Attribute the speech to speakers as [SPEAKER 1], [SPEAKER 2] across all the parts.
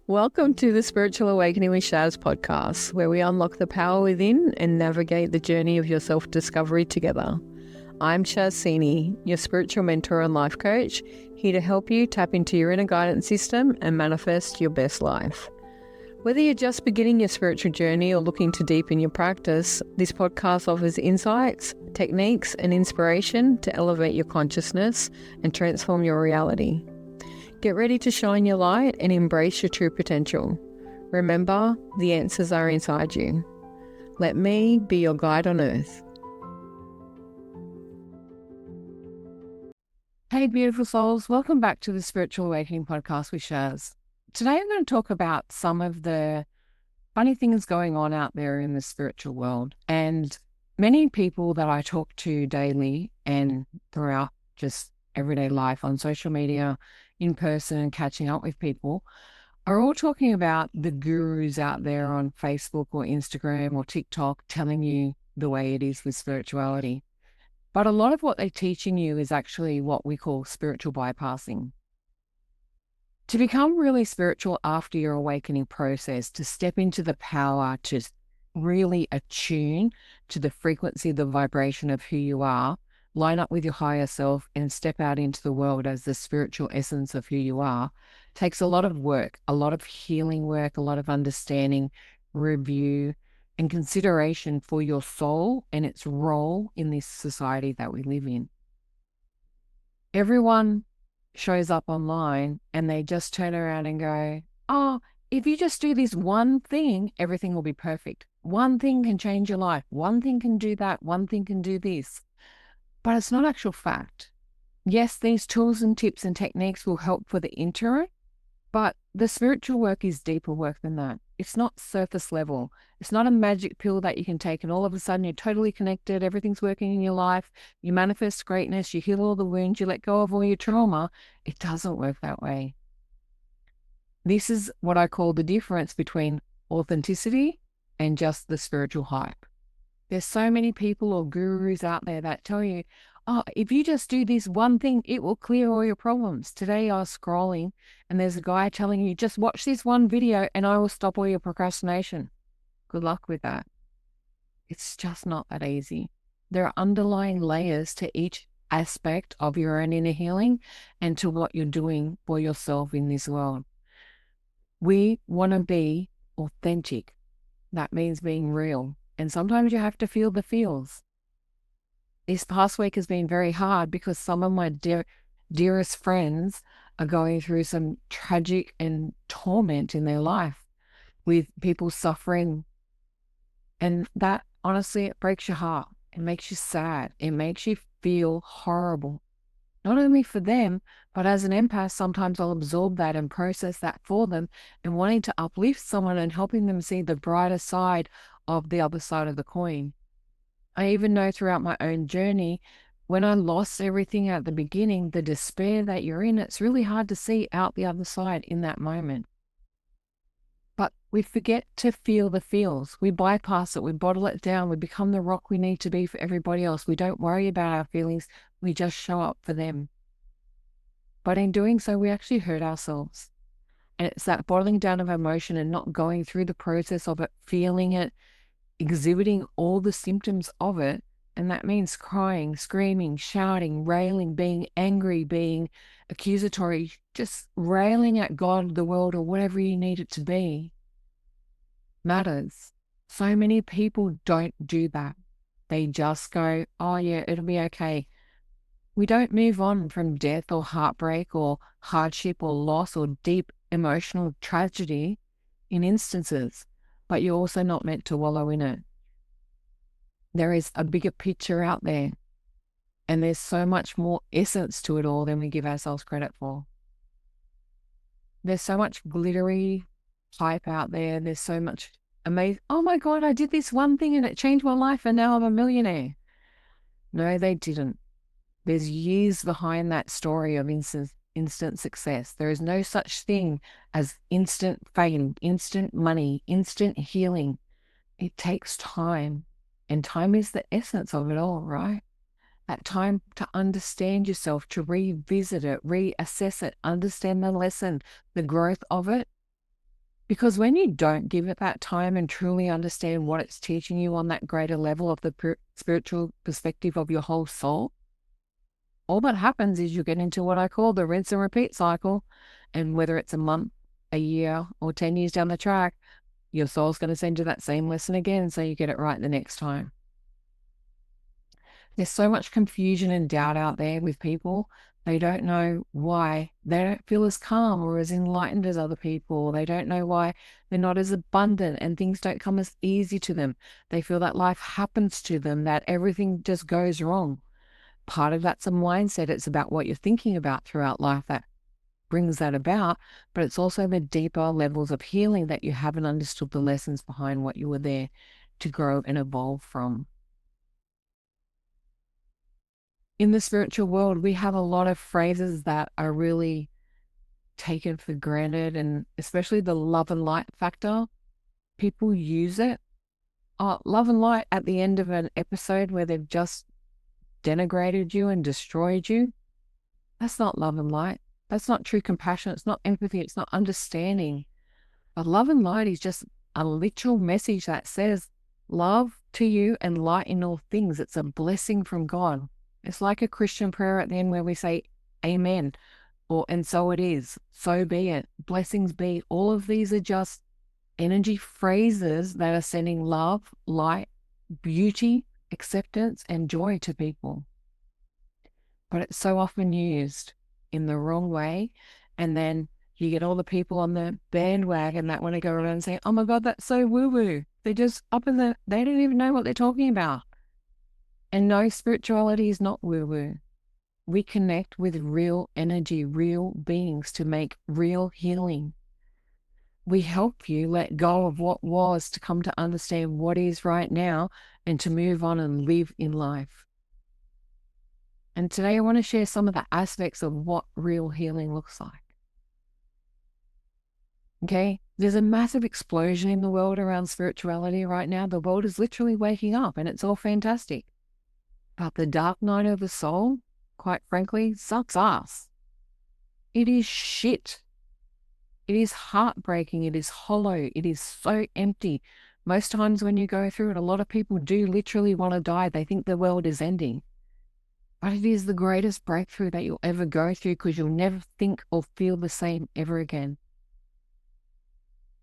[SPEAKER 1] Welcome to the Spiritual Awakening with Shaz podcast, where we unlock the power within and navigate the journey of your self-discovery together. I'm Shaz, your spiritual mentor and life coach, here to help you tap into your inner guidance system and manifest your best life. Whether you're just beginning your spiritual journey or looking to deepen your practice, this podcast offers insights, techniques, and inspiration to elevate your consciousness and transform your reality. Get ready to shine your light and embrace your true potential. Remember, the answers are inside you. Let me be your guide on earth. Hey, beautiful souls. Welcome back to the Spiritual Awakening podcast with Shaz. Today, I'm going to talk about some of the funny things going on out there in the spiritual world. And many people that I talk to daily and throughout just everyday life on social media, in person, and catching up with people are all talking about the gurus out there on Facebook or Instagram or TikTok telling you the way it is with spirituality. But a lot of what they're teaching you is actually what we call spiritual bypassing. To become really spiritual after your awakening process, to step into the power, to really attune to the frequency, the vibration of who you are, line up with your higher self and step out into the world as the spiritual essence of who you are, takes a lot of work, a lot of healing work, a lot of understanding, review, and consideration for your soul and its role in this society that we live in. Everyone shows up online and they just turn around and go, oh, if you just do this one thing, everything will be perfect. One thing can change your life. One thing can do that. One thing can do this. But it's not actual fact. Yes, these tools and tips and techniques will help for the interim, but the spiritual work is deeper work than that. It's not surface level. It's not a magic pill that you can take and all of a sudden you're totally connected, everything's working in your life, you manifest greatness, you heal all the wounds, you let go of all your trauma. It doesn't work that way. This is what I call the difference between authenticity and just the spiritual hype. There's so many people or gurus out there that tell you, oh, if you just do this one thing, it will clear all your problems. Today I was scrolling and there's a guy telling you, just watch this one video and I will stop all your procrastination. Good luck with that. It's just not that easy. There are underlying layers to each aspect of your own inner healing and to what you're doing for yourself in this world. We want to be authentic. That means being real. And sometimes you have to feel the feels. This past week has been very hard because some of my dearest friends are going through some tragic and torment in their life with people suffering. And that, honestly, it breaks your heart. It makes you sad. It makes you feel horrible. Not only for them, but as an empath, sometimes I'll absorb that and process that for them and wanting to uplift someone and helping them see the brighter side of the other side of the coin. I even know throughout my own journey, when I lost everything at the beginning, the despair that you're in, it's really hard to see out the other side in that moment. But we forget to feel the feels. We bypass it. We bottle it down. We become the rock we need to be for everybody else. We don't worry about our feelings. We just show up for them. But in doing so, we actually hurt ourselves. And it's that bottling down of emotion and not going through the process of it, feeling it, exhibiting all the symptoms of it. And that means crying, screaming, shouting, railing, being angry, being accusatory, just railing at God, the world, or whatever you need it to be. Matters. So many people don't do that. They just go, oh yeah, it'll be okay. We don't move on from death or heartbreak or hardship or loss or deep emotional tragedy in instances, but you're also not meant to wallow in it. There is a bigger picture out there, and there's so much more essence to it all than we give ourselves credit for. There's so much glittery hype out there. There's so much amazing. Oh my God, I did this one thing and it changed my life and now I'm a millionaire. No, they didn't. There's years behind that story of instant success. There is no such thing as instant fame, instant money, instant healing. It takes time. And time is the essence of it all, right? That time to understand yourself, to revisit it, reassess it, understand the lesson, the growth of it. Because when you don't give it that time and truly understand what it's teaching you on that greater level of the spiritual perspective of your whole soul, all that happens is you get into what I call the rinse and repeat cycle. And whether it's a month, a year, or 10 years down the track, your soul's going to send you that same lesson again so you get it right the next time. There's so much confusion and doubt out there with people. They don't know why they don't feel as calm or as enlightened as other people. They don't know why they're not as abundant and things don't come as easy to them. They feel that life happens to them, that everything just goes wrong. Part of that's a mindset. It's about what you're thinking about throughout life that brings that about, but it's also the deeper levels of healing that you haven't understood the lessons behind what you were there to grow and evolve from. In the spiritual world, we have a lot of phrases that are really taken for granted, and especially the love and light factor. People use it. Oh, love and light at the end of an episode where they've just denigrated you and destroyed you. That's not love and light. That's not true compassion. It's not empathy. It's not understanding. But love and light is just a literal message that says love to you and light in all things. It's a blessing from God. It's like a Christian prayer at the end where we say amen, or and so it is, so be it, blessings be. All of these are just energy phrases that are sending love, light, beauty, acceptance, and joy to people. But it's so often used in the wrong way. And then you get all the people on the bandwagon that want to go around and say, oh my God, that's so woo-woo. They're just up in they don't even know what they're talking about. And no, spirituality is not woo-woo. We connect with real energy, real beings to make real healing. We help you let go of what was to come to understand what is right now and to move on and live in life. And today I want to share some of the aspects of what real healing looks like. Okay, there's a massive explosion in the world around spirituality right now. The world is literally waking up and it's all fantastic. But the dark night of the soul, quite frankly, sucks ass. It is shit. It is heartbreaking. It is hollow. It is so empty. Most times when you go through it, a lot of people do literally want to die. They think the world is ending. But it is the greatest breakthrough that you'll ever go through because you'll never think or feel the same ever again.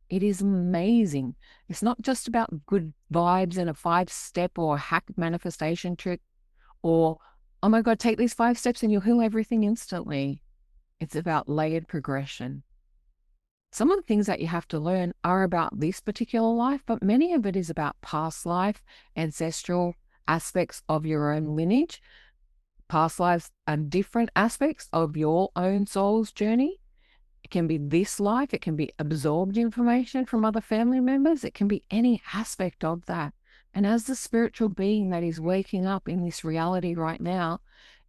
[SPEAKER 1] It is amazing. It's not just about good vibes and a 5-step or a hack manifestation trick or, oh my God, take these 5 steps and you'll heal everything instantly. It's about layered progression. Some of the things that you have to learn are about this particular life, but many of it is about past life, ancestral aspects of your own lineage, past lives and different aspects of your own soul's journey. It can be this life. It can be absorbed information from other family members. It can be any aspect of that. And as the spiritual being that is waking up in this reality right now,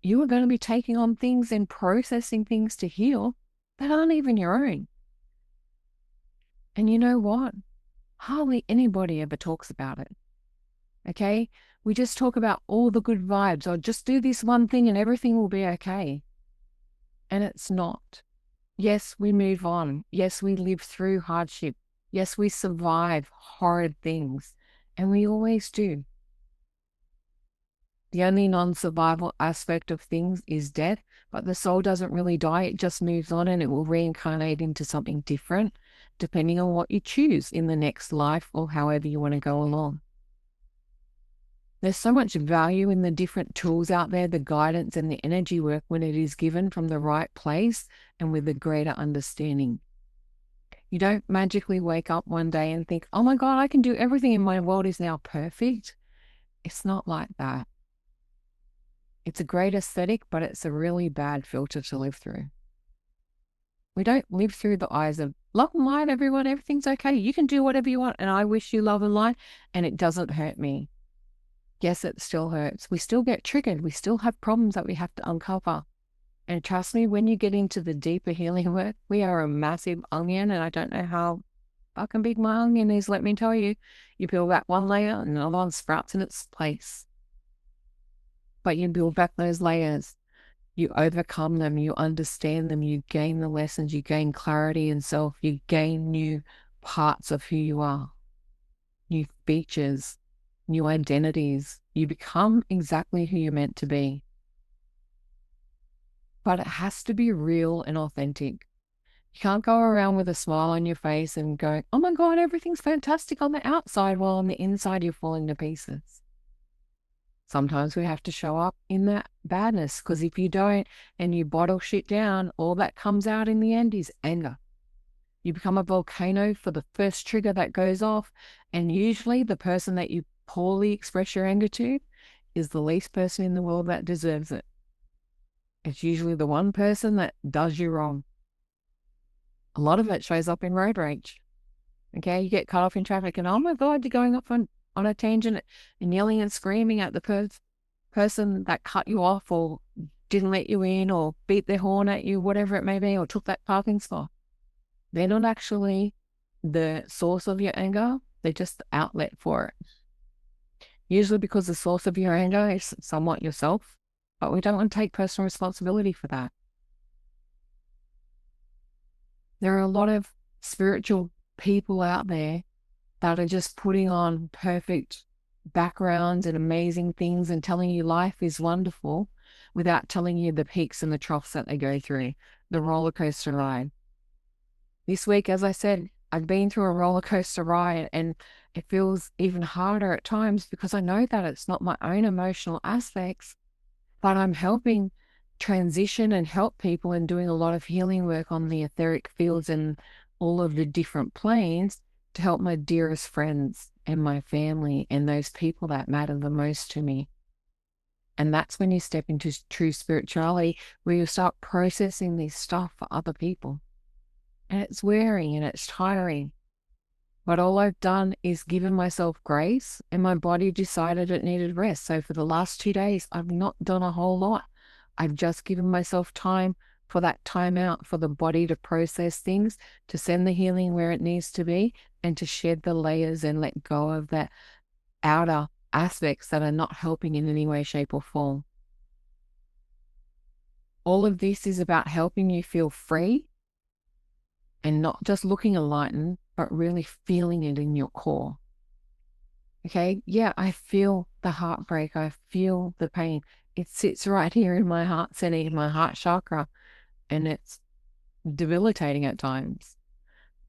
[SPEAKER 1] you are going to be taking on things and processing things to heal that aren't even your own. And you know what? Hardly anybody ever talks about it. Okay? We just talk about all the good vibes or just do this one thing and everything will be okay. And it's not. Yes, we move on. Yes, we live through hardship. Yes, we survive horrid things. And we always do. The only non-survival aspect of things is death, but the soul doesn't really die. It just moves on and it will reincarnate into something different, depending on what you choose in the next life or however you want to go along. There's so much value in the different tools out there, the guidance and the energy work when it is given from the right place and with a greater understanding. You don't magically wake up one day and think, oh my God, I can do everything and my world is now perfect. It's not like that. It's a great aesthetic, but it's a really bad filter to live through. We don't live through the eyes of love and light, everyone. Everything's okay. You can do whatever you want. And I wish you love and light, and it doesn't hurt me. Yes, it still hurts. We still get triggered. We still have problems that we have to uncover. And trust me, when you get into the deeper healing work, we are a massive onion. And I don't know how fucking big my onion is, let me tell you. You peel back one layer and another one sprouts in its place. But you build back those layers. You overcome them. You understand them. You gain the lessons. You gain clarity in self. You gain new parts of who you are, new features, new identities. You become exactly who you're meant to be. But it has to be real and authentic. You can't go around with a smile on your face and go, oh my God, everything's fantastic on the outside, while on the inside you're falling to pieces. Sometimes we have to show up in that badness, because if you don't and you bottle shit down, all that comes out in the end is anger. You become a volcano for the first trigger that goes off, and usually the person that you poorly express your anger to is the least person in the world that deserves it. It's usually the one person that does you wrong. A lot of it shows up in road rage. Okay, you get cut off in traffic and, oh my God, you're going off on a tangent and yelling and screaming at the person that cut you off or didn't let you in or beat their horn at you, whatever it may be, or took that parking spot. They're not actually the source of your anger. They're just the outlet for it. Usually because the source of your anger is somewhat yourself, but we don't want to take personal responsibility for that. There are a lot of spiritual people out there that are just putting on perfect backgrounds and amazing things and telling you life is wonderful without telling you the peaks and the troughs that they go through, the roller coaster ride. This week, as I said, I've been through a roller coaster ride, and it feels even harder at times because I know that it's not my own emotional aspects, but I'm helping transition and help people and doing a lot of healing work on the etheric fields and all of the different planes to help my dearest friends and my family and those people that matter the most to me. And that's when you step into true spirituality, where you start processing this stuff for other people. And it's wearing and it's tiring. But all I've done is given myself grace, and my body decided it needed rest. So for the last 2 days, I've not done a whole lot. I've just given myself time for that time out, for the body to process things, to send the healing where it needs to be, and to shed the layers and let go of that outer aspects that are not helping in any way, shape, or form. All of this is about helping you feel free and not just looking enlightened, but really feeling it in your core. Okay, yeah, I feel the heartbreak. I feel the pain. It sits right here in my heart center, my heart chakra, and it's debilitating at times.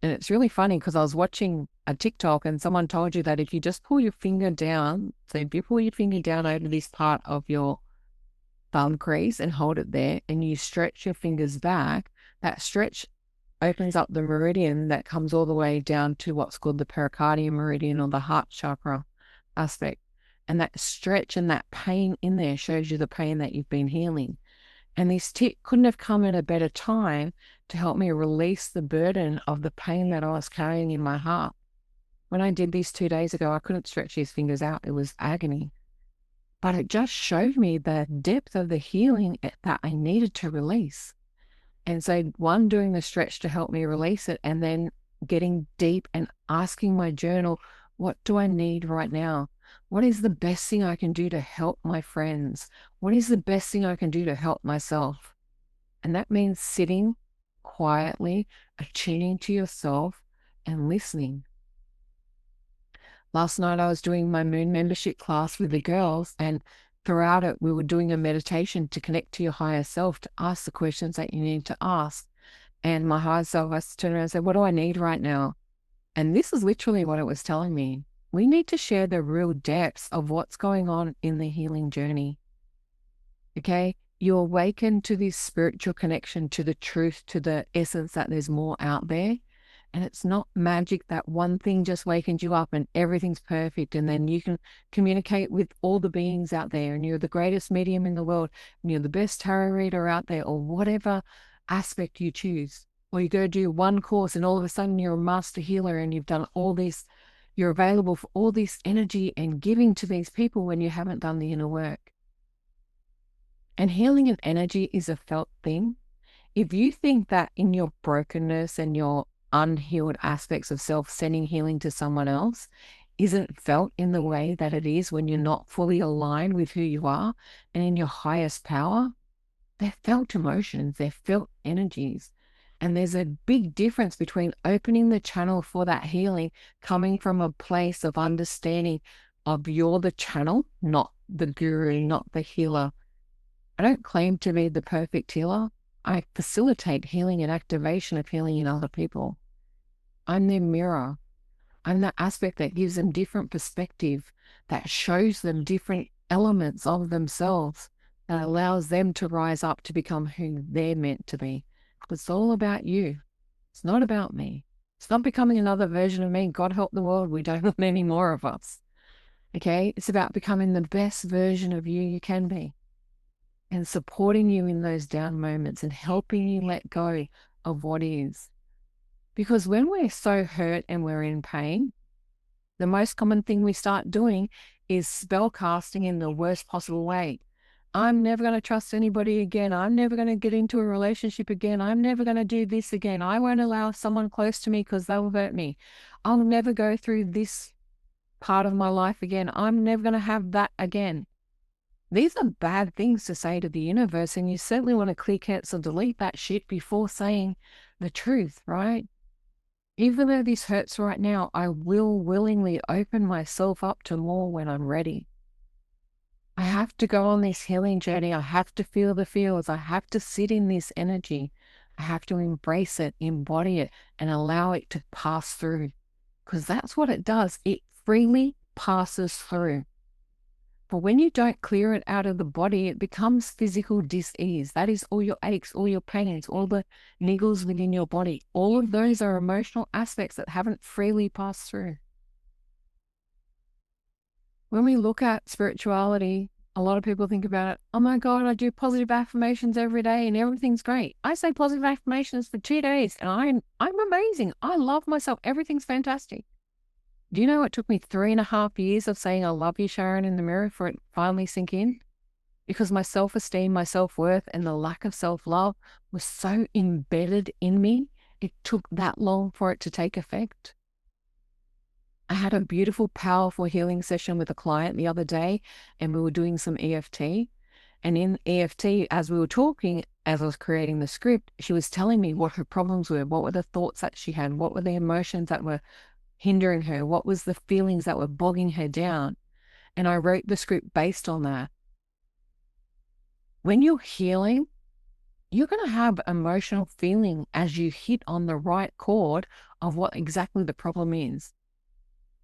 [SPEAKER 1] And it's really funny because I was watching a TikTok and someone told you that if you just pull your finger down, so if you pull your finger down over this part of your thumb crease and hold it there, and you stretch your fingers back, that stretch opens up the meridian that comes all the way down to what's called the pericardium meridian, or the heart chakra aspect. And that stretch and that pain in there shows you the pain that you've been healing. And this tip couldn't have come at a better time to help me release the burden of the pain that I was carrying in my heart. When I did this 2 days ago, I couldn't stretch these fingers out. It was agony. But it just showed me the depth of the healing that I needed to release. And so, one, doing the stretch to help me release it, and then getting deep and asking my journal, what do I need right now? What is the best thing I can do to help my friends? What is the best thing I can do to help myself? And that means sitting quietly, attuning to yourself and listening. Last night I was doing my moon membership class with the girls, and throughout it we were doing a meditation to connect to your higher self, to ask the questions that you need to ask. And my higher self, I turned around and said, what do I need right now? And this is literally what it was telling me. We need to share the real depths of what's going on in the healing journey. Okay? You awaken to this spiritual connection, to the truth, to the essence that there's more out there. And it's not magic that one thing just wakens you up and everything's perfect, and then you can communicate with all the beings out there, and you're the greatest medium in the world, and you're the best tarot reader out there, or whatever aspect you choose. Or you go do one course and all of a sudden you're a master healer and you've done all this, you're available for all this energy and giving to these people when you haven't done the inner work. And healing and energy is a felt thing. If you think that in your brokenness and your unhealed aspects of self, sending healing to someone else isn't felt in the way that it is when you're not fully aligned with who you are and in your highest power, they're felt emotions, they're felt energies. And there's a big difference between opening the channel for that healing, coming from a place of understanding of you're the channel, not the guru, not the healer. I don't claim to be the perfect healer. I facilitate healing and activation of healing in other people. I'm their mirror. I'm the aspect that gives them different perspective, that shows them different elements of themselves, that allows them to rise up to become who they're meant to be. It's all about you. It's not about me. It's not becoming another version of me. God help the world. We don't want any more of us. Okay? It's about becoming the best version of you can be, and supporting you in those down moments and helping you let go of what is. Because when we're so hurt and we're in pain, the most common thing we start doing is spell casting in the worst possible way. I'm never going to trust anybody again. I'm never going to get into a relationship again. I'm never going to do this again. I won't allow someone close to me because they'll hurt me. I'll never go through this part of my life again. I'm never going to have that again. These are bad things to say to the universe, and you certainly want to clear, cancel, delete that shit before saying the truth, right? Even though this hurts right now, I will willingly open myself up to more when I'm ready. I have to go on this healing journey. I have to feel the feels. I have to sit in this energy. I have to embrace it, embody it, and allow it to pass through. Because that's what it does. It freely passes through. But when you don't clear it out of the body, it becomes physical dis-ease. That is all your aches, all your pains, all the niggles within your body. All of those are emotional aspects that haven't freely passed through. When we look at spirituality, a lot of people think about it, oh my God, I do positive affirmations every day and everything's great. I say positive affirmations for 2 days and I'm amazing. I love myself. Everything's fantastic. Do you know it took me 3.5 years of saying I love you, Sharon, in the mirror for it to finally sink in? Because my self-esteem, my self-worth, and the lack of self-love was so embedded in me, it took that long for it to take effect. I had a beautiful, powerful healing session with a client the other day, and we were doing some EFT. And in EFT, as we were talking, as I was creating the script, she was telling me what her problems were, what were the thoughts that she had, what were the emotions that were hindering her, what was the feelings that were bogging her down. And I wrote the script based on that. When you're healing, you're going to have emotional feeling as you hit on the right chord of what exactly the problem is.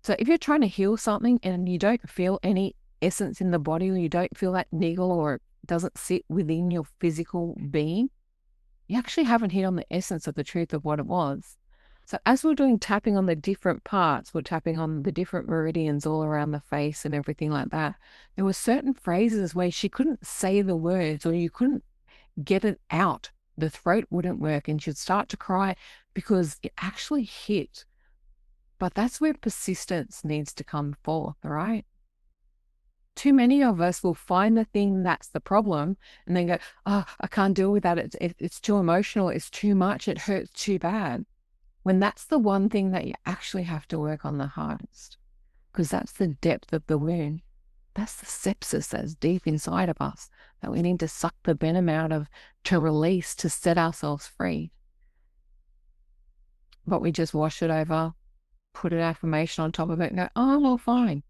[SPEAKER 1] So if you're trying to heal something and you don't feel any essence in the body, or you don't feel that niggle, or it doesn't sit within your physical being, you actually haven't hit on the essence of the truth of what it was. So as we're doing tapping on the different parts, we're tapping on the different meridians all around the face and everything like that. There were certain phrases where she couldn't say the words, or you couldn't get it out. The throat wouldn't work and she'd start to cry because it actually hit. But that's where persistence needs to come forth, right? Too many of us will find the thing that's the problem and then go, oh, I can't deal with that. It's too emotional. It's too much. It hurts too bad. When that's the one thing that you actually have to work on the hardest, because that's the depth of the wound. That's the sepsis that's deep inside of us that we need to suck the venom out of, to release, to set ourselves free. But we just wash it over, put an affirmation on top of it and go, oh, I'm all fine.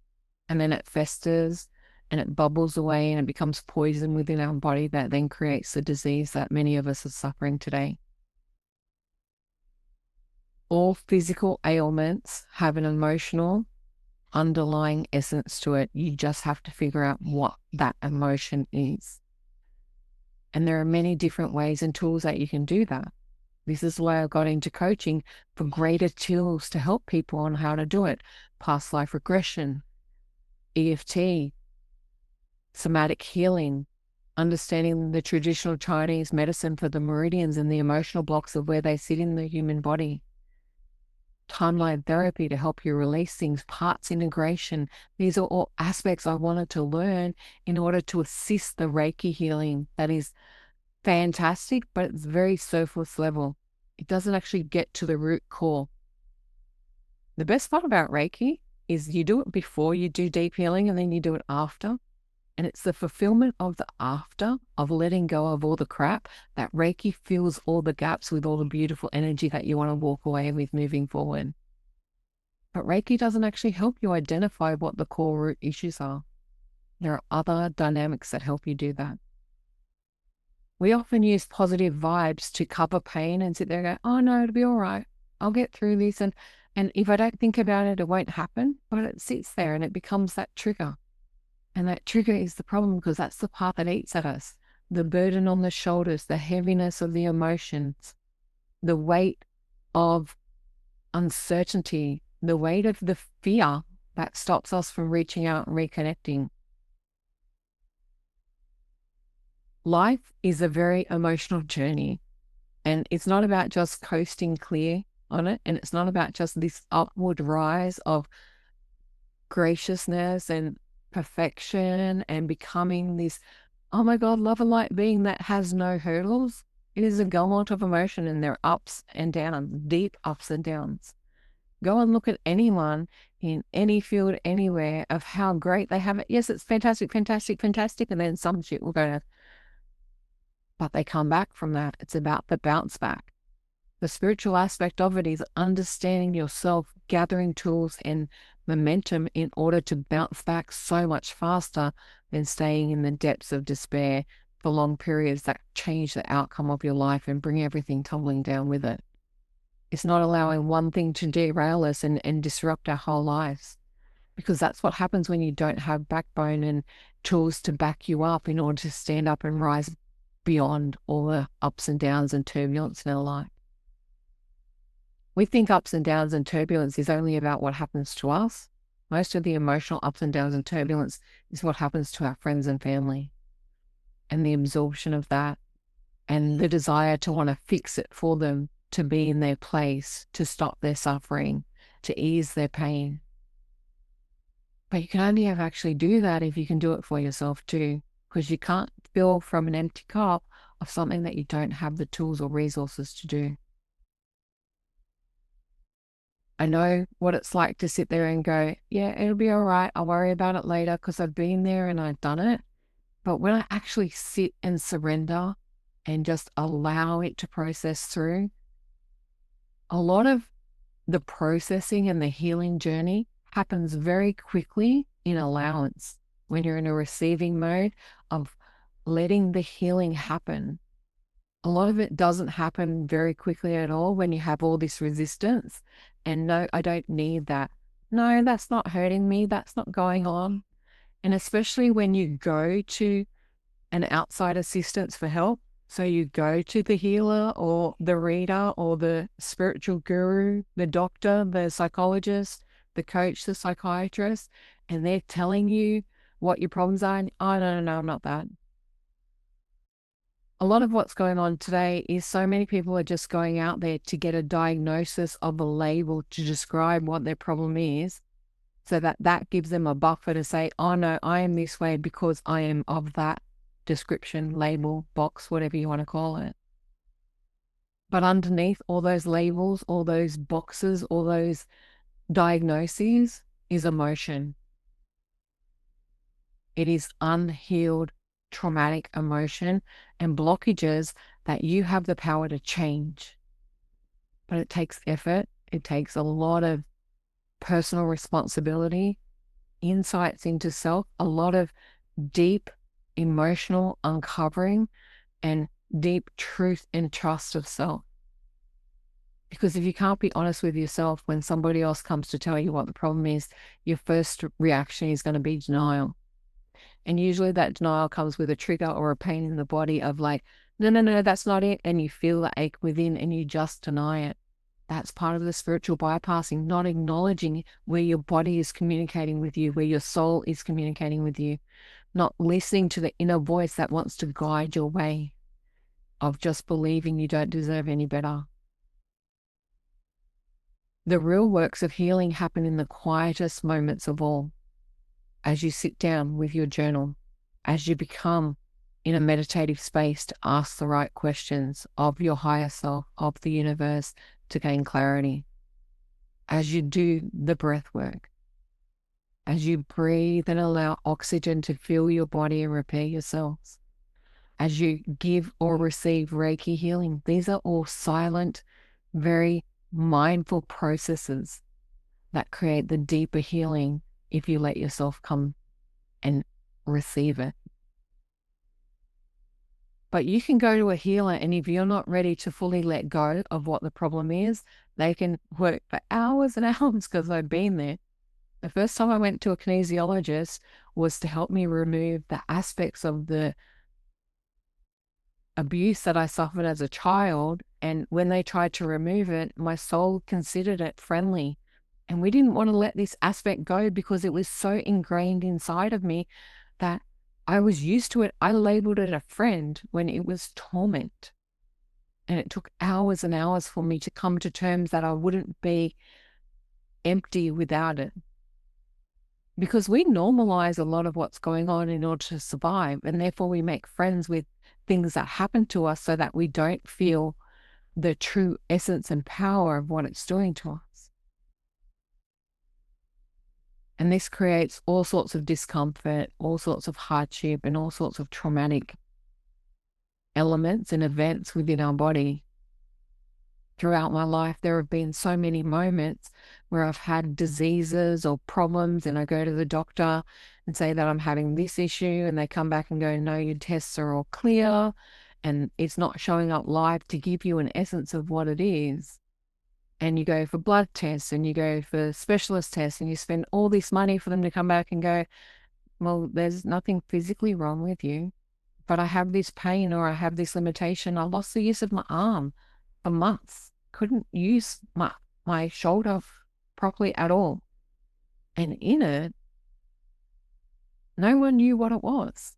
[SPEAKER 1] And then it festers and it bubbles away and it becomes poison within our body that then creates the disease that many of us are suffering today. All physical ailments have an emotional underlying essence to it. You just have to figure out what that emotion is. And there are many different ways and tools that you can do that. This is why I got into coaching, for greater tools to help people on how to do it. Past life regression, EFT, somatic healing, understanding the traditional Chinese medicine for the meridians and the emotional blocks of where they sit in the human body. Timeline therapy to help you release things, parts integration. These are all aspects I wanted to learn in order to assist the Reiki healing. That is fantastic, but it's very surface level. It doesn't actually get to the root core. The best part about Reiki is you do it before you do deep healing and then you do it after. And it's the fulfillment of the after, of letting go of all the crap, that Reiki fills all the gaps with all the beautiful energy that you want to walk away with moving forward. But Reiki doesn't actually help you identify what the core root issues are. There are other dynamics that help you do that. We often use positive vibes to cover pain and sit there and go, oh no, it'll be all right. I'll get through this. And if I don't think about it, it won't happen. But it sits there and it becomes that trigger. And that trigger is the problem, because that's the part that eats at us. The burden on the shoulders, the heaviness of the emotions, the weight of uncertainty, the weight of the fear that stops us from reaching out and reconnecting. Life is a very emotional journey, and it's not about just coasting clear on it. And it's not about just this upward rise of graciousness and perfection and becoming this, oh my God, love and light being that has no hurdles. It is a gamut of emotion, and there are ups and downs, deep ups and downs. Go and look at anyone in any field, anywhere, of how great they have it. Yes, it's fantastic, fantastic, fantastic. And then some shit will go, but they come back from that. It's about the bounce back. The spiritual aspect of it is understanding yourself, gathering tools and momentum in order to bounce back so much faster than staying in the depths of despair for long periods that change the outcome of your life and bring everything tumbling down with it. It's not allowing one thing to derail us and disrupt our whole lives, because that's what happens when you don't have backbone and tools to back you up in order to stand up and rise beyond all the ups and downs and turbulence in our life. We think ups and downs and turbulence is only about what happens to us. Most of the emotional ups and downs and turbulence is what happens to our friends and family, and the absorption of that, and the desire to want to fix it for them, to be in their place, to stop their suffering, to ease their pain. But you can only ever actually do that if you can do it for yourself too, because you can't fill from an empty cup of something that you don't have the tools or resources to do. I know what it's like to sit there and go, yeah, it'll be all right. I'll worry about it later because I've been there and I've done it. But when I actually sit and surrender and just allow it to process through, a lot of the processing and the healing journey happens very quickly in allowance. When you're in a receiving mode of letting the healing happen, a lot of it doesn't happen very quickly at all when you have all this resistance. And no, I don't need that. No, that's not hurting me. That's not going on. And especially when you go to an outside assistance for help. So you go to the healer or the reader or the spiritual guru, the doctor, the psychologist, the coach, the psychiatrist, and they're telling you what your problems are. And, oh, no, I'm not that. A lot of what's going on today is so many people are just going out there to get a diagnosis of a label to describe what their problem is, so that gives them a buffer to say, oh no, I am this way because I am of that description, label, box, whatever you want to call it. But underneath all those labels, all those boxes, all those diagnoses is emotion. It is unhealed traumatic emotion and blockages that you have the power to change. But it takes effort. It takes a lot of personal responsibility, insights into self, a lot of deep emotional uncovering, and deep truth and trust of self. Because if you can't be honest with yourself when somebody else comes to tell you what the problem is, your first reaction is going to be denial. And usually that denial comes with a trigger or a pain in the body of like, no, that's not it. And you feel the ache within and you just deny it. That's part of the spiritual bypassing, not acknowledging where your body is communicating with you, where your soul is communicating with you, not listening to the inner voice that wants to guide your way, of just believing you don't deserve any better. The real works of healing happen in the quietest moments of all. As you sit down with your journal, as you become in a meditative space to ask the right questions of your higher self, of the universe, to gain clarity, as you do the breath work, as you breathe and allow oxygen to fill your body and repair your cells, as you give or receive Reiki healing. These are all silent, very mindful processes that create the deeper healing if you let yourself come and receive it. But you can go to a healer, and if you're not ready to fully let go of what the problem is, they can work for hours and hours, because I've been there. The first time I went to a kinesiologist was to help me remove the aspects of the abuse that I suffered as a child. And when they tried to remove it, my soul considered it friendly. And we didn't want to let this aspect go because it was so ingrained inside of me that I was used to it. I labeled it a friend when it was torment. And it took hours and hours for me to come to terms that I wouldn't be empty without it. Because we normalize a lot of what's going on in order to survive. And therefore we make friends with things that happen to us so that we don't feel the true essence and power of what it's doing to us. And this creates all sorts of discomfort, all sorts of hardship, and all sorts of traumatic elements and events within our body. Throughout my life, there have been so many moments where I've had diseases or problems, and I go to the doctor and say that I'm having this issue, and they come back and go, no, your tests are all clear, and it's not showing up live to give you an essence of what it is. And you go for blood tests, and you go for specialist tests, and you spend all this money for them to come back and go, well, there's nothing physically wrong with you, but I have this pain, or I have this limitation. I lost the use of my arm for months, couldn't use my shoulder properly at all. And in it, no one knew what it was.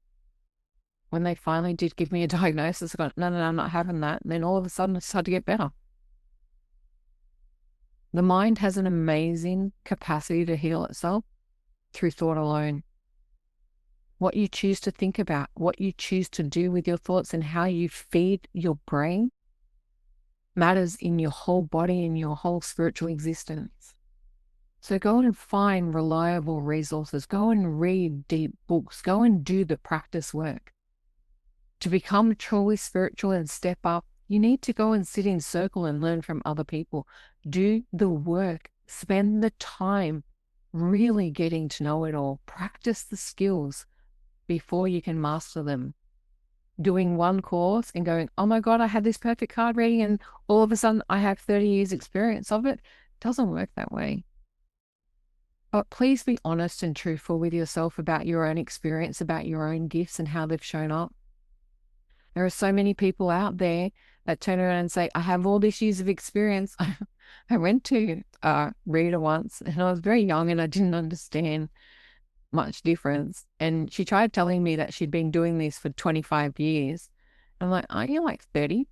[SPEAKER 1] When they finally did give me a diagnosis, I got, no, I'm not having that. And then all of a sudden it started to get better. The mind has an amazing capacity to heal itself through thought alone. What you choose to think about, what you choose to do with your thoughts, and how you feed your brain matters in your whole body and your whole spiritual existence. So go and find reliable resources. Go and read deep books. Go and do the practice work. To become truly spiritual and step up, you need to go and sit in circle and learn from other people. Do the work. Spend the time really getting to know it all. Practice the skills before you can master them. Doing one course and going, oh my God, I had this perfect card reading, and all of a sudden I have 30 years experience of it. Doesn't work that way. But please be honest and truthful with yourself about your own experience, about your own gifts and how they've shown up. There are so many people out there that turn around and say, I have all these years of experience. I went to a reader once, and I was very young and I didn't understand much difference. And she tried telling me that she'd been doing this for 25 years. I'm like, aren't you like 30?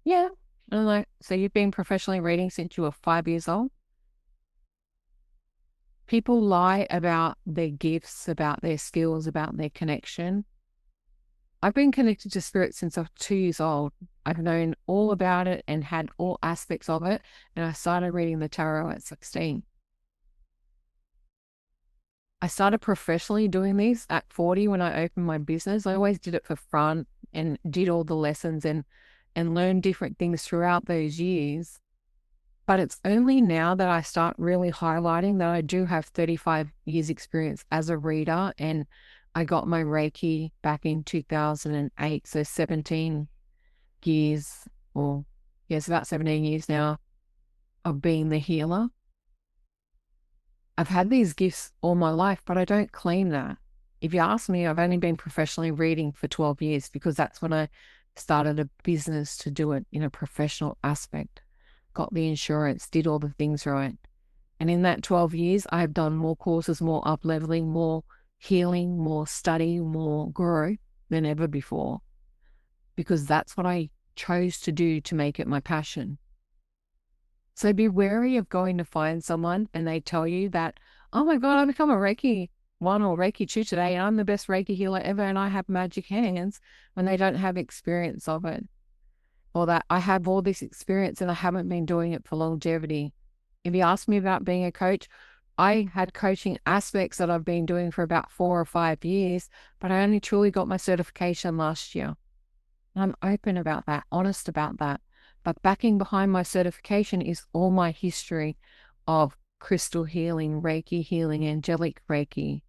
[SPEAKER 1] Yeah. And I'm like, so you've been professionally reading since you were 5 years old? People lie about their gifts, about their skills, about their connection. I've been connected to spirit since I was 2 years old. I've known all about it and had all aspects of it. And I started reading the tarot at 16. I started professionally doing this at 40 when I opened my business. I always did it for fun and did all the lessons and learned different things throughout those years. But it's only now that I start really highlighting that I do have 35 years experience as a reader, and I got my Reiki back in 2008. So 17 years, or yes, about 17 years now of being the healer. I've had these gifts all my life, but I don't claim that. If you ask me, I've only been professionally reading for 12 years because that's when I started a business to do it in a professional aspect. Got the insurance, did all the things right. And in that 12 years, I've done more courses, more up-leveling, more healing, more study, more growth than ever before, because that's what I chose to do to make it my passion. So be wary of going to find someone and they tell you that, oh my God, I become a Reiki 1 or Reiki 2 today, and I'm the best Reiki healer ever, and I have magic hands, when they don't have experience of it. Or that I have all this experience and I haven't been doing it for longevity. If you ask me about being a coach, I had coaching aspects that I've been doing for about 4 or 5 years, but I only truly got my certification last year. I'm open about that, honest about that. But backing behind my certification is all my history of crystal healing, Reiki healing, angelic Reiki.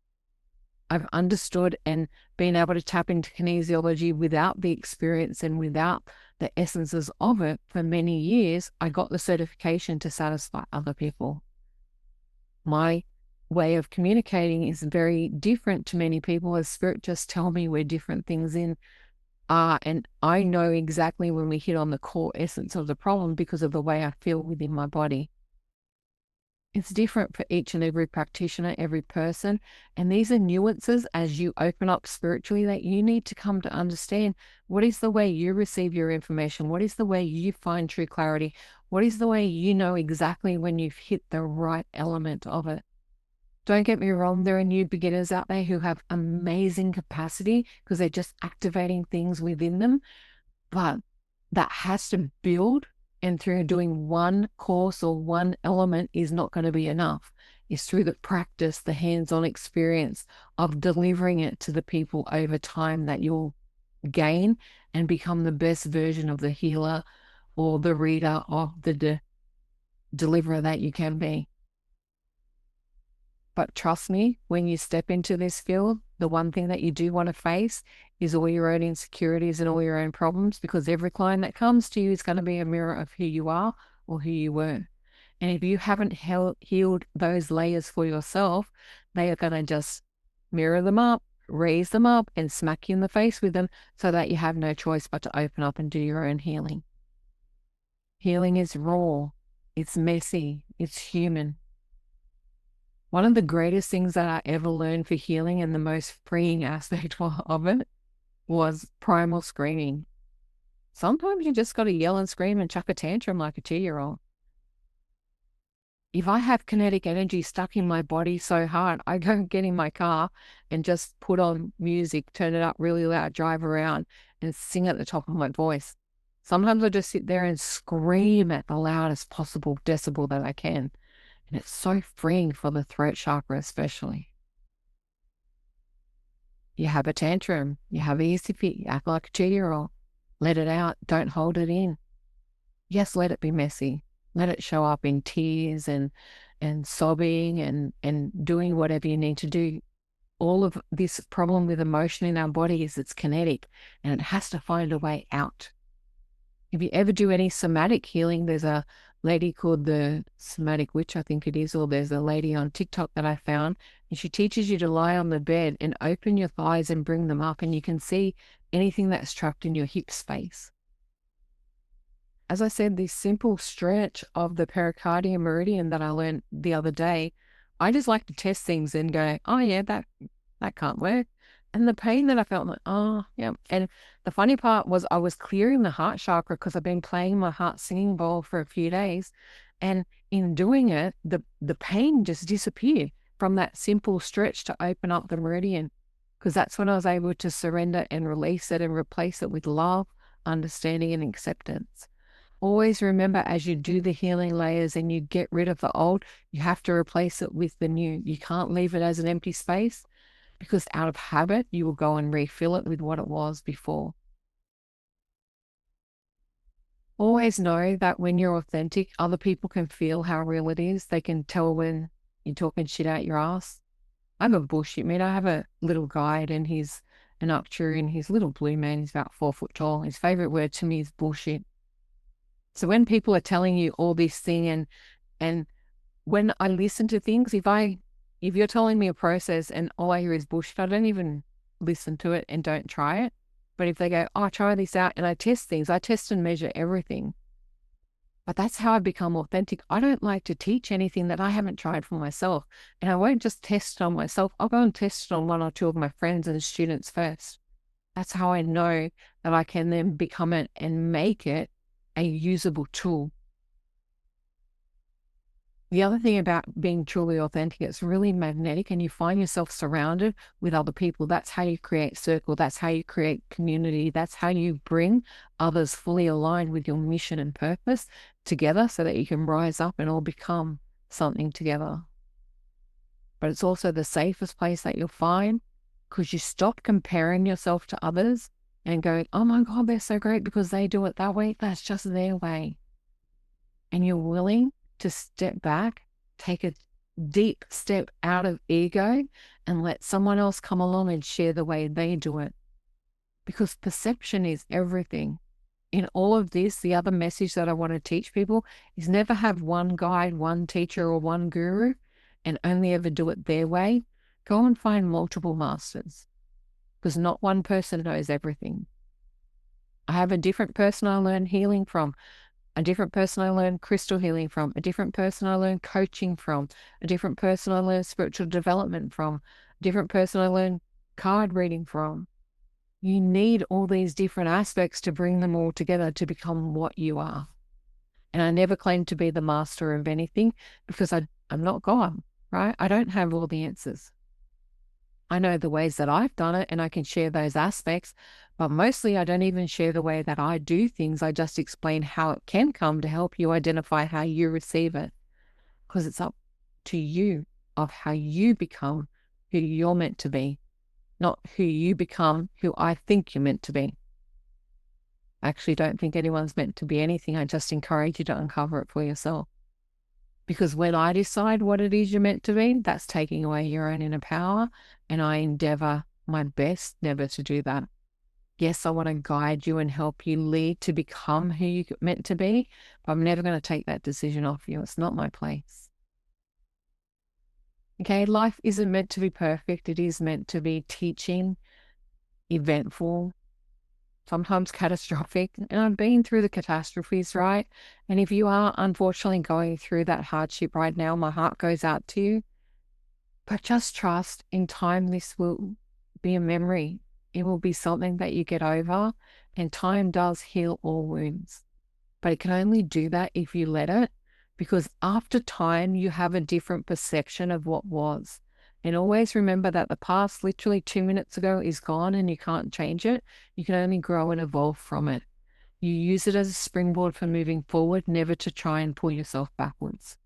[SPEAKER 1] I've understood and been able to tap into kinesiology without the experience and without the essences of it for many years. I got the certification to satisfy other people. My way of communicating is very different to many people, as spirit just tell me where different things are. And I know exactly when we hit on the core essence of the problem because of the way I feel within my body. It's different for each and every practitioner, every person. And these are nuances as you open up spiritually that you need to come to understand. What is the way you receive your information? What is the way you find true clarity? What is the way you know exactly when you've hit the right element of it? Don't get me wrong, there are new beginners out there who have amazing capacity because they're just activating things within them. But that has to build, and through doing one course or one element is not going to be enough. It's through the practice, the hands-on experience of delivering it to the people over time that you'll gain and become the best version of the healer or the reader of the deliverer that you can be. But trust me, when you step into this field, the one thing that you do want to face is all your own insecurities and all your own problems, because every client that comes to you is going to be a mirror of who you are or who you were. And if you haven't healed those layers for yourself, they are going to just mirror them up, raise them up, and smack you in the face with them so that you have no choice but to open up and do your own healing. Healing is raw, it's messy, it's human. One of the greatest things that I ever learned for healing and the most freeing aspect of it was primal screaming. Sometimes you just got to yell and scream and chuck a tantrum like a 2-year-old. If I have kinetic energy stuck in my body so hard, I go get in my car and just put on music, turn it up really loud, drive around and sing at the top of my voice. Sometimes I just sit there and scream at the loudest possible decibel that I can. And it's so freeing for the throat chakra, especially. You have a tantrum, you have a easy fit, you act like a 2-year-old. Let it out. Don't hold it in. Yes, let it be messy. Let it show up in tears and sobbing and doing whatever you need to do. All of this problem with emotion in our body is it's kinetic and it has to find a way out. If you ever do any somatic healing, there's a lady called the Somatic Witch, I think it is, or there's a lady on TikTok that I found, and she teaches you to lie on the bed and open your thighs and bring them up, and you can see anything that's trapped in your hip space. As I said, this simple stretch of the pericardium meridian that I learned the other day, I just like to test things and go, oh yeah, that can't work. And the pain that I felt, like, oh, yeah. And the funny part was I was clearing the heart chakra because I've been playing my heart singing bowl for a few days. And in doing it, the pain just disappeared from that simple stretch to open up the meridian, because that's when I was able to surrender and release it and replace it with love, understanding, and acceptance. Always remember, as you do the healing layers and you get rid of the old, you have to replace it with the new. You can't leave it as an empty space, because out of habit, you will go and refill it with what it was before. Always know that when you're authentic, other people can feel how real it is. They can tell when you're talking shit out your ass. I'm a bullshit man. I have a little guide and he's an Arcturian. He's a little blue man. He's about 4 foot tall. His favorite word to me is bullshit. So when people are telling you all this thing and when I listen to things, if you're telling me a process and all I hear is bullshit, I don't even listen to it and don't try it. But if they go, oh, try this out, and I test things, I test and measure everything. But that's how I become authentic. I don't like to teach anything that I haven't tried for myself. And I won't just test it on myself. I'll go and test it on 1 or 2 of my friends and students first. That's how I know that I can then become it and make it a usable tool. The other thing about being truly authentic, it's really magnetic and you find yourself surrounded with other people. That's how you create circle. That's how you create community. That's how you bring others fully aligned with your mission and purpose together so that you can rise up and all become something together. but it's also the safest place that you'll find, because you stop comparing yourself to others and going, oh my God, they're so great because they do it that way. That's just their way. And you're willing to step back, take a deep step out of ego and let someone else come along and share the way they do it. Because perception is everything. In all of this, the other message that I want to teach people is never have one guide, one teacher, or one guru and only ever do it their way. Go and find multiple masters, because not one person knows everything. I have a different person I learn healing from, a different person I learn crystal healing from, a different person I learn coaching from, a different person I learn spiritual development from, a different person I learn card reading from. You need all these different aspects to bring them all together to become what you are. And I never claim to be the master of anything, because I'm not God, right? I don't have all the answers. I know the ways that I've done it and I can share those aspects, but mostly I don't even share the way that I do things. I just explain how it can come to help you identify how you receive it, because it's up to you of how you become who you're meant to be, not who you become who I think you're meant to be. I actually don't think anyone's meant to be anything. I just encourage you to uncover it for yourself. Because when I decide what it is you're meant to be, that's taking away your own inner power. And I endeavor my best never to do that. Yes, I want to guide you and help you lead to become who you're meant to be, but I'm never going to take that decision off you. It's not my place. Okay, life isn't meant to be perfect. It is meant to be teaching, eventful, sometimes catastrophic. And I've been through the catastrophes, right? And if you are unfortunately going through that hardship right now, my heart goes out to you. But just trust, in time, this will be a memory. It will be something that you get over, and time does heal all wounds. But it can only do that if you let it, because after time, you have a different perception of what was. And always remember that the past, literally 2 minutes ago, is gone and you can't change it. You can only grow and evolve from it. You use it as a springboard for moving forward, never to try and pull yourself backwards.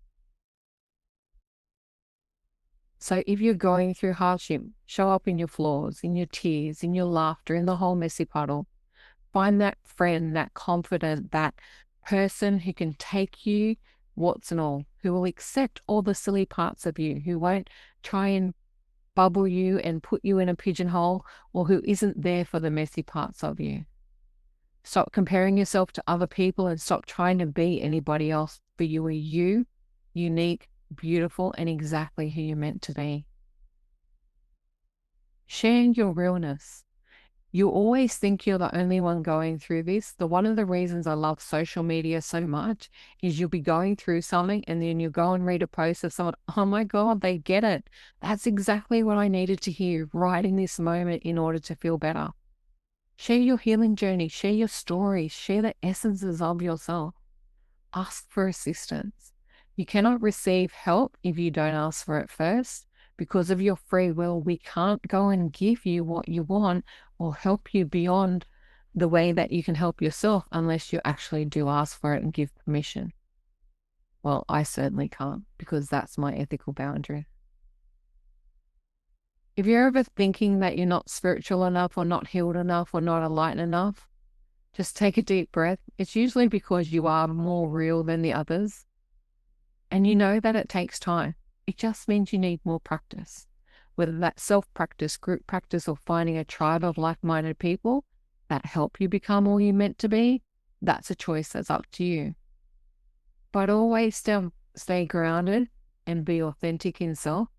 [SPEAKER 1] So if you're going through hardship, show up in your flaws, in your tears, in your laughter, in the whole messy puddle. Find that friend, that confidant, that person who can take you, warts and all, who will accept all the silly parts of you, who won't try and bubble you and put you in a pigeonhole, or who isn't there for the messy parts of you. Stop comparing yourself to other people and stop trying to be anybody else. For you are you, unique, beautiful, and exactly who you're meant to be. Sharing your realness. You always think you're the only one going through this. One of the reasons I love social media so much is you'll be going through something and then you go and read a post of someone, oh my God, they get it. That's exactly what I needed to hear right in this moment in order to feel better. Share your healing journey, share your stories, share the essences of yourself. Ask for assistance. You cannot receive help if you don't ask for it first. Because of your free will, we can't go and give you what you want or help you beyond the way that you can help yourself unless you actually do ask for it and give permission. Well, I certainly can't, because that's my ethical boundary. If you're ever thinking that you're not spiritual enough or not healed enough or not enlightened enough, just take a deep breath. It's usually because you are more real than the others. And you know that it takes time. It just means you need more practice. Whether that's self-practice, group practice, or finding a tribe of like-minded people that help you become all you're meant to be, that's a choice that's up to you. But always stay grounded and be authentic in self.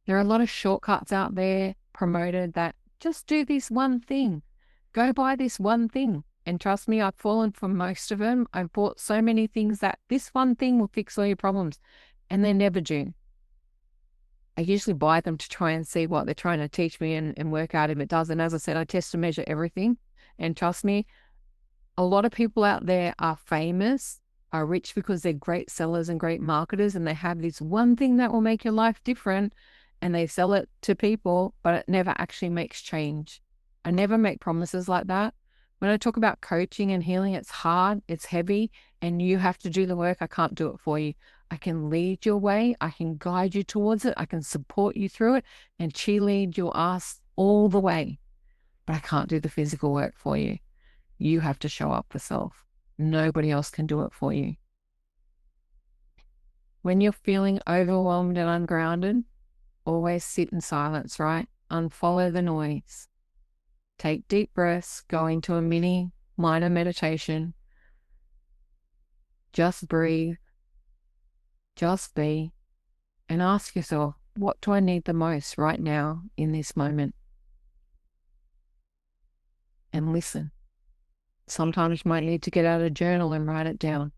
[SPEAKER 1] There are a lot of shortcuts out there promoted that just do this one thing. Go buy this one thing. And trust me, I've fallen for most of them. I've bought so many things that this one thing will fix all your problems, and they never do. I usually buy them to try and see what they're trying to teach me and work out if it does. And as I said, I test and measure everything. And trust me, a lot of people out there are famous, are rich because they're great sellers and great marketers, and they have this one thing that will make your life different, and they sell it to people, but it never actually makes change. I never make promises like that. When I talk about coaching and healing, it's hard, it's heavy, and you have to do the work. I can't do it for you. I can lead your way. I can guide you towards it. I can support you through it and cheerlead your ass all the way. But I can't do the physical work for you. You have to show up for self. Nobody else can do it for you. When you're feeling overwhelmed and ungrounded, always sit in silence, right? Unfollow the noise. Take deep breaths, go into a mini minor meditation. Just breathe, just be, and ask yourself, what do I need the most right now in this moment? And listen. Sometimes you might need to get out a journal and write it down.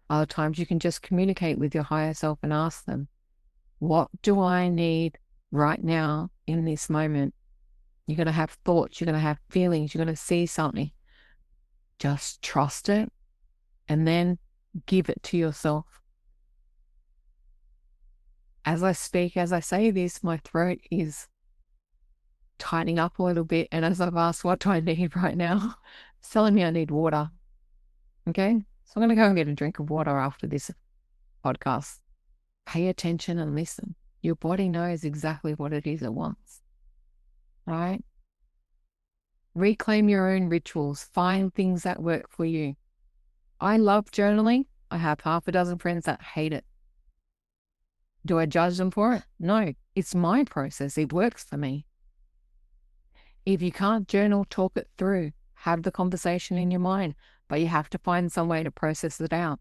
[SPEAKER 1] Other times you can just communicate with your higher self and ask them, what do I need right now in this moment? You're going to have thoughts, you're going to have feelings, you're going to see something. Just trust it and then give it to yourself. As I speak, as I say this, my throat is tightening up a little bit. And as I've asked, what do I need right now? It's telling me I need water. Okay. So I'm going to go and get a drink of water after this podcast. Pay attention and listen. Your body knows exactly what it is it wants. Right? Reclaim your own rituals. Find things that work for you. I love journaling. I have half a dozen friends that hate it. Do I judge them for it? No, it's my process. It works for me. If you can't journal, talk it through. Have the conversation in your mind, but you have to find some way to process it out.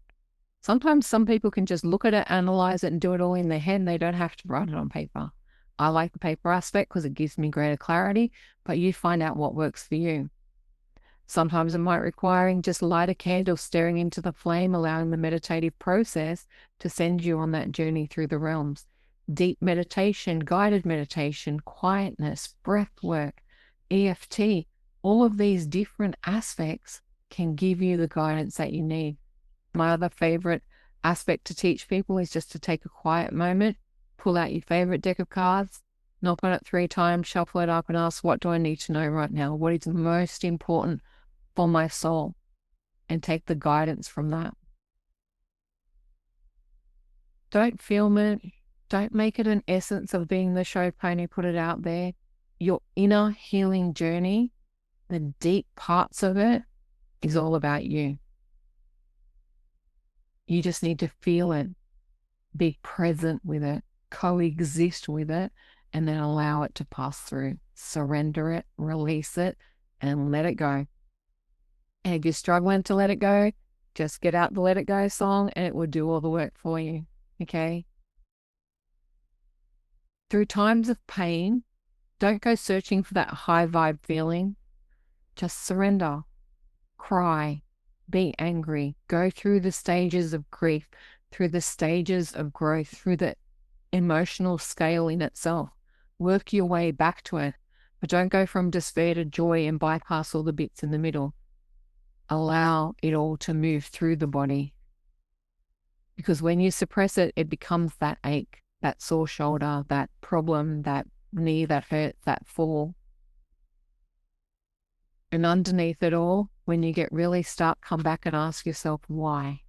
[SPEAKER 1] Sometimes some people can just look at it, analyze it, and do it all in their head, and they don't have to write it on paper. I like the paper aspect because it gives me greater clarity, but you find out what works for you. Sometimes it might require just light a candle, staring into the flame, allowing the meditative process to send you on that journey through the realms. Deep meditation, guided meditation, quietness, breath work, EFT, all of these different aspects can give you the guidance that you need. My other favorite aspect to teach people is just to take a quiet moment, pull out your favorite deck of cards, knock on it 3 times, shuffle it up and ask, what do I need to know right now? What is most important for my soul? And take the guidance from that. Don't film it. Don't make it an essence of being the show pony, put it out there. Your inner healing journey, the deep parts of it, is all about you. You just need to feel it, be present with it, coexist with it, and then allow it to pass through. Surrender it, release it, and let it go. And if you're struggling to let it go, just get out the Let It Go song and it will do all the work for you. Okay? Through times of pain, don't go searching for that high vibe feeling. Just surrender, cry, be angry, go through the stages of grief, through the stages of growth, through the emotional scale in itself. Work your way back to it, but don't go from despair to joy and bypass all the bits in the middle. Allow it all to move through the body. Because when you suppress it, it becomes that ache, that sore shoulder, that problem, that knee that hurts, that fall. And underneath it all, when you get really stuck, come back and ask yourself, why?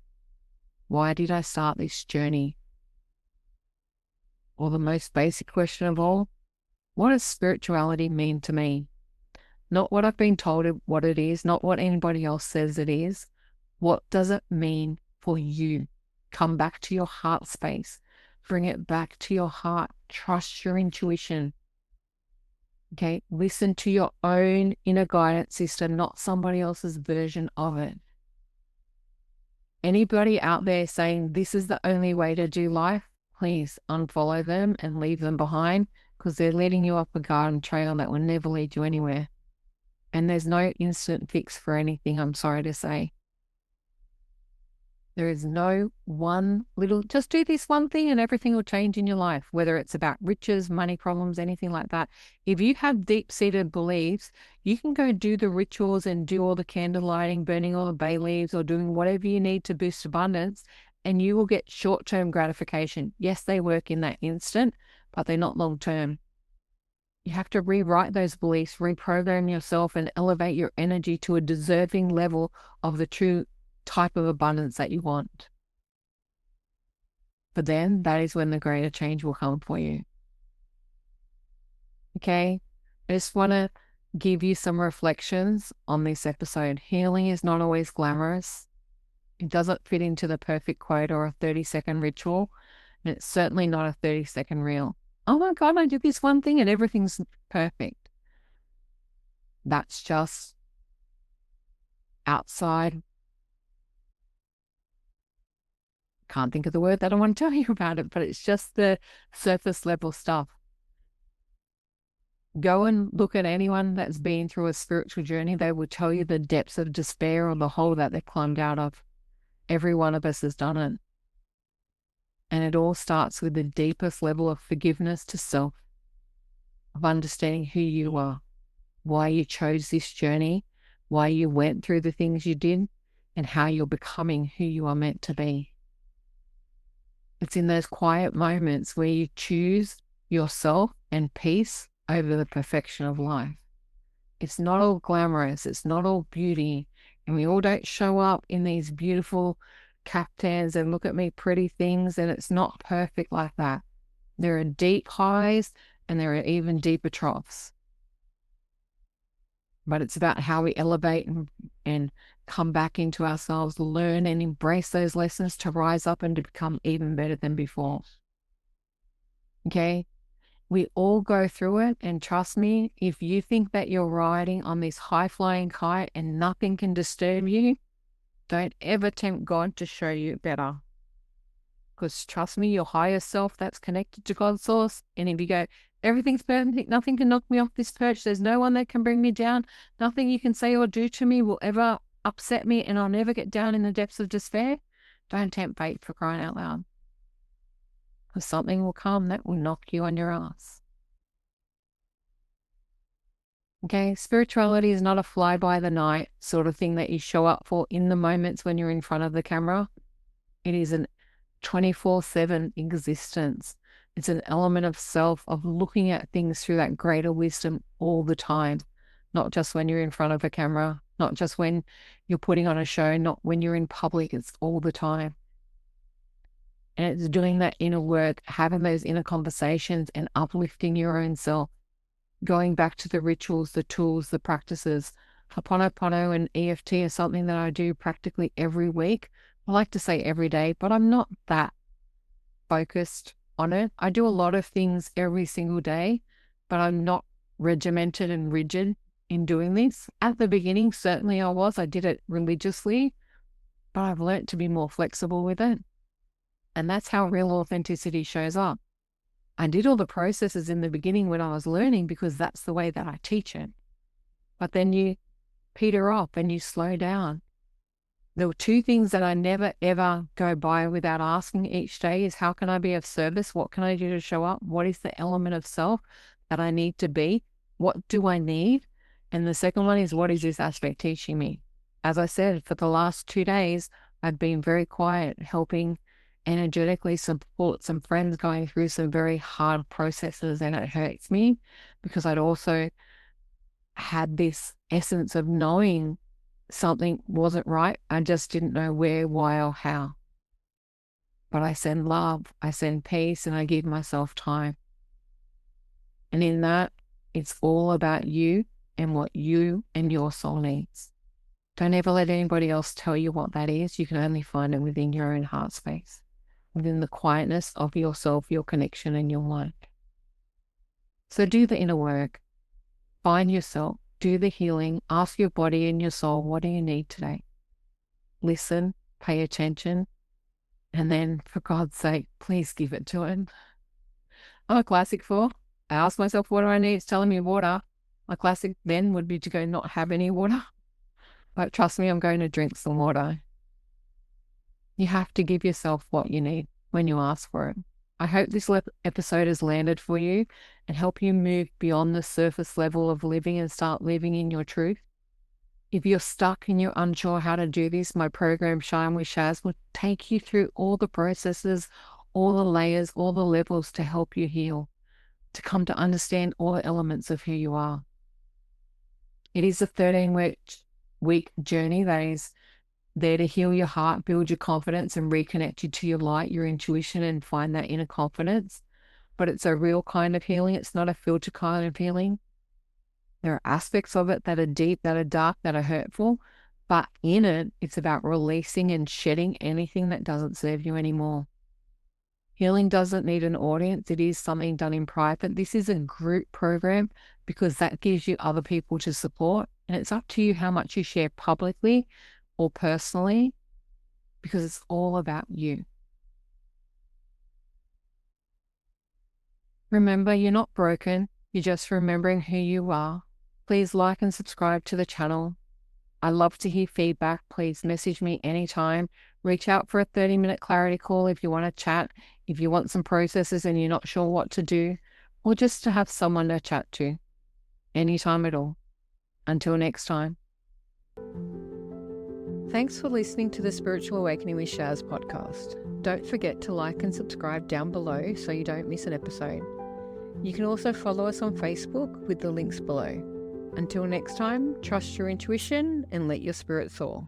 [SPEAKER 1] Why did I start this journey? Or the most basic question of all, what does spirituality mean to me? Not what I've been told what it is, not what anybody else says it is. What does it mean for you? Come back to your heart space. Bring it back to your heart. Trust your intuition. Okay, listen to your own inner guidance system, not somebody else's version of it. Anybody out there saying this is the only way to do life, please unfollow them and leave them behind, because they're leading you up a garden trail that will never lead you anywhere. And there's no instant fix for anything, I'm sorry to say. There is no one little, just do this one thing and everything will change in your life, whether it's about riches, money problems, anything like that. If you have deep-seated beliefs, you can go do the rituals and do all the candle lighting, burning all the bay leaves, or doing whatever you need to boost abundance, and you will get short-term gratification. Yes, they work in that instant, but they're not long-term. You have to rewrite those beliefs, reprogram yourself, and elevate your energy to a deserving level of the true type of abundance that you want. But then that is when the greater change will come for you. Okay. I just want to give you some reflections on this episode. Healing is not always glamorous. It doesn't fit into the perfect quote or a 30-second ritual. And it's certainly not a 30-second reel. Oh my God, I did this one thing and everything's perfect. That's just outside. Can't think of the word that I want to tell you about it, but it's just the surface level stuff. Go and look at anyone that's been through a spiritual journey. They will tell you the depths of despair or the hole that they've climbed out of. Every one of us has done it. And it all starts with the deepest level of forgiveness to self, of understanding who you are, why you chose this journey, why you went through the things you did, and how you're becoming who you are meant to be. It's in those quiet moments where you choose yourself and peace over the perfection of life. It's not all glamorous. It's not all beauty. And we all don't show up in these beautiful caftans and look at me pretty things. And it's not perfect like that. There are deep highs and there are even deeper troughs. But it's about how we elevate and come back into ourselves, learn and embrace those lessons to rise up and to become even better than before. Okay? We all go through it. And trust me, if you think that you're riding on this high-flying kite and nothing can disturb you, don't ever tempt God to show you better. Because trust me, your higher self that's connected to God's source. And if you go, everything's perfect, nothing can knock me off this perch, there's no one that can bring me down, nothing you can say or do to me will ever upset me, and I'll never get down in the depths of despair, don't tempt fate, for crying out loud. Because something will come that will knock you on your ass. Okay, spirituality is not a fly-by-the-night sort of thing that you show up for in the moments when you're in front of the camera. It is an 24/7 existence. It's an element of self, of looking at things through that greater wisdom all the time, not just when you're in front of a camera, not just when you're putting on a show, not when you're in public, it's all the time. And it's doing that inner work, having those inner conversations and uplifting your own self, going back to the rituals, the tools, the practices. Ho'oponopono and EFT are something that I do practically every week. I like to say every day, but I'm not that focused on it. I do a lot of things every single day, but I'm not regimented and rigid in doing this. At the beginning, certainly I did it religiously, but I've learned to be more flexible with it. And that's how real authenticity shows up. I did all the processes in the beginning when I was learning because that's the way that I teach it. But then you peter off and you slow down. There were two things that I never, ever go by without asking each day is, how can I be of service? What can I do to show up? What is the element of self that I need to be? What do I need? And the second one is, what is this aspect teaching me? As I said, for the last 2 days, I've been very quiet, helping energetically support some friends going through some very hard processes, and it hurts me because I'd also had this essence of knowing something wasn't right. I just didn't know where, why, or how. But I send love, I send peace, and I give myself time. And in that, it's all about you and what you and your soul needs. Don't ever let anybody else tell you what that is. You can only find it within your own heart space, within the quietness of yourself, your connection, and your life. So do the inner work. Find yourself. Do the healing. Ask your body and your soul, what do you need today? Listen, pay attention, and then, for God's sake, please give it to it. I'm a classic for, I ask myself, what do I need? It's telling me water. My classic then would be to go not have any water. But trust me, I'm going to drink some water. You have to give yourself what you need when you ask for it. I hope this episode has landed for you and help you move beyond the surface level of living and start living in your truth. If you're stuck and you're unsure how to do this, my program Shine with Shaz will take you through all the processes, all the layers, all the levels to help you heal, to come to understand all the elements of who you are. It is a 13-week journey that is there to heal your heart, build your confidence, and reconnect you to your light, your intuition, and find that inner confidence. But it's a real kind of healing. It's not a filter kind of healing. There are aspects of it that are deep, that are dark, that are hurtful. But in it, it's about releasing and shedding anything that doesn't serve you anymore. Healing doesn't need an audience. It is something done in private. This is a group program because that gives you other people to support. And it's up to you how much you share publicly or personally, because it's all about you. Remember, you're not broken. You're just remembering who you are. Please like and subscribe to the channel. I love to hear feedback. Please message me anytime. Reach out for a 30-minute clarity call if you want to chat, if you want some processes and you're not sure what to do, or just to have someone to chat to. Anytime at all. Until next time. Thanks for listening to the Spiritual Awakening with Shaz podcast. Don't forget to like and subscribe down below so you don't miss an episode. You can also follow us on Facebook with the links below. Until next time, trust your intuition and let your spirit soar.